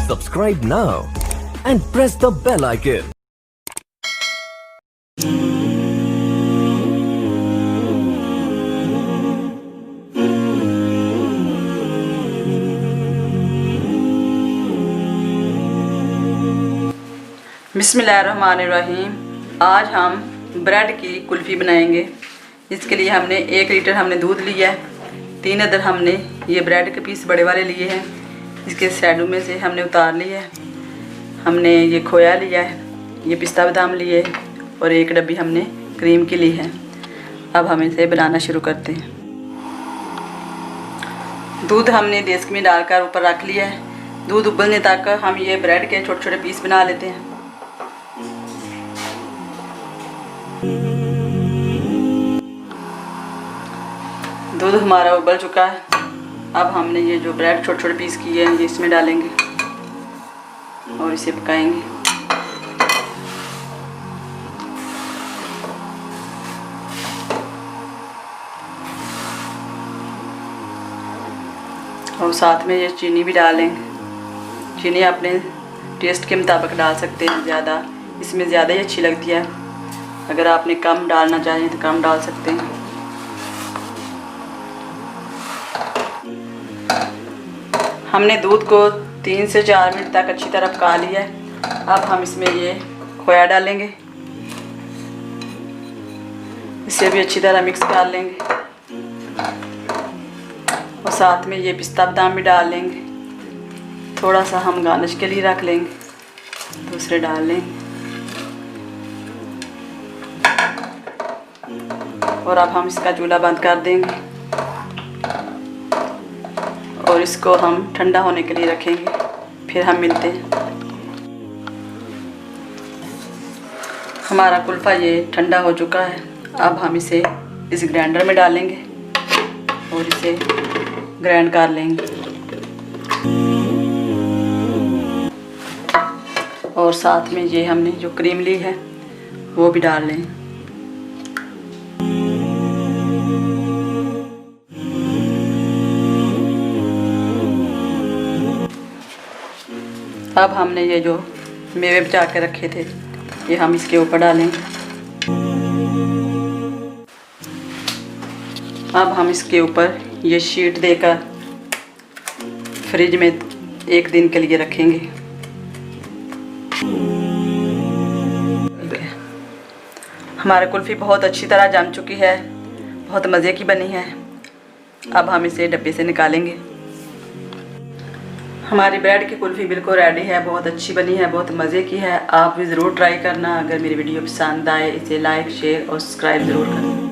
Subscribe now and press the bell icon. बिस्मिल्लाहिर्रहमानिर्रहीम। आज हम ब्रेड की कुल्फ़ी बनाएंगे। इसके लिए हमने 1 लीटर हमने दूध लिया है, 3 अदर हमने ये ब्रेड के पीस बड़े वाले लिए हैं, इसके साइडों में से हमने उतार लिए है। हमने ये खोया लिया है, ये पिस्ता बादाम लिए और 1 डब्बी हमने क्रीम की ली है। अब हम इसे बनाना शुरू करते हैं। दूध हमने डेस्क में डालकर ऊपर रख लिया है। दूध उबलने तक हम ये ब्रेड के छोटे छोटे पीस बना लेते हैं। दूध हमारा उबल चुका है। अब हमने ये जो ब्रेड छोटे छोटे पीस किए हैं ये इसमें डालेंगे और इसे पकाएंगे। और साथ में ये चीनी भी डालेंगे। चीनी अपने टेस्ट के मुताबिक डाल सकते हैं, ज़्यादा इसमें ज़्यादा ही अच्छी लगती है। अगर आपने कम डालना चाहें तो कम डाल सकते हैं। हमने दूध को 3 से 4 मिनट तक अच्छी तरह पका लिया है। अब हम इसमें ये खोया डालेंगे, इसे भी अच्छी तरह मिक्स कर लेंगे और साथ में ये पिस्ता बादाम भी डाल लेंगे। थोड़ा सा हम गार्निश के लिए रख लेंगे, दूसरे डाल लेंगे। और अब हम इसका चूल्हा बंद कर देंगे और इसको हम ठंडा होने के लिए रखेंगे, फिर हम मिलते हैं। हमारा कुल्फ़ा ये ठंडा हो चुका है। अब हम इसे इस ग्राइंडर में डालेंगे और इसे ग्राइंड कर लेंगे। और साथ में ये हमने जो क्रीम ली है वो भी डाल लें। अब हमने ये जो मेवे बचा के रखे थे ये हम इसके ऊपर डालेंगे। अब हम इसके ऊपर ये शीट देकर फ्रिज में 1 दिन के लिए रखेंगे। हमारी कुल्फ़ी बहुत अच्छी तरह जम चुकी है, बहुत मज़े की बनी है। अब हम इसे डब्बे से निकालेंगे। हमारी ब्रेड की कुल्फ़ी बिल्कुल रेडी है, बहुत अच्छी बनी है, बहुत मज़े की है। आप भी ज़रूर ट्राई करना। अगर मेरी वीडियो पसंद आए इसे लाइक, शेयर और सब्सक्राइब ज़रूर करना।